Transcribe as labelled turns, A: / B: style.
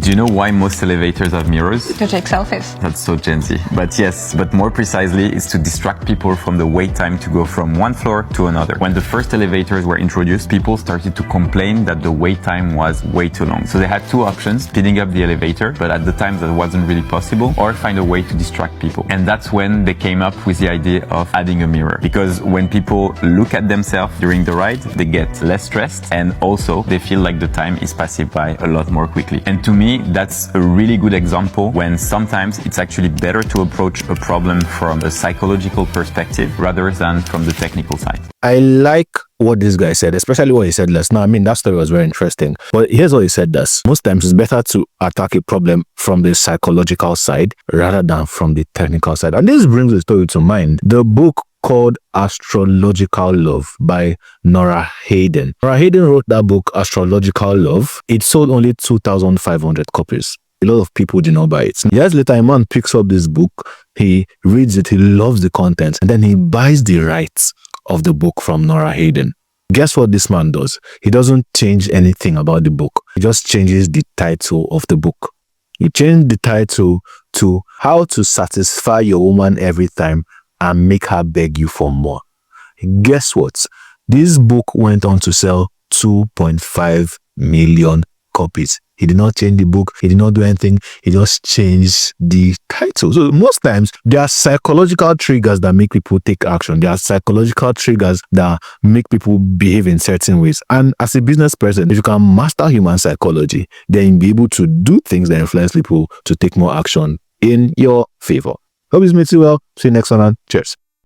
A: Do you know why most elevators have mirrors?
B: To take selfies.
A: That's so Gen Z. But yes, but more precisely, it's to distract people from the wait time to go from one floor to another. When the first elevators were introduced, people started to complain that the wait time was way too long. So they had two options: speeding up the elevator, but at the time that wasn't really possible, or find a way to distract people. And that's when they came up with the idea of adding a mirror. Because when people look at themselves during the ride, they get less stressed, and also they feel like the time is passing by a lot more quickly. And to me, that's a really good example when sometimes it's actually better to approach a problem from a psychological perspective rather than from the technical side.
C: I like what this guy said, especially what he said last. Now, I mean, that story was very interesting. But here's what he said thus. Most times it's better to attack a problem from the psychological side rather than from the technical side. And this brings the story to mind. The book called Astrological Love by Nora Hayden. Nora Hayden wrote that book, Astrological Love. It sold only 2,500 copies. A lot of people did not buy it. Years later, a man picks up this book, he reads it, he loves the content, and then he buys the rights of the book from Nora Hayden. Guess what this man does? He doesn't change anything about the book. He just changes the title of the book. He changed the title to How to Satisfy Your Woman Every Time and Make Her Beg You for More. Guess what? This book went on to sell 2.5 million copies. He did not change the book. He did not do anything. He just changed the title. So most times, there are psychological triggers that make people take action. There are psychological triggers that make people behave in certain ways. And as a business person, if you can master human psychology, then you'll be able to do things that influence people to take more action in your favor. Hope this makes you well. See you next one and cheers.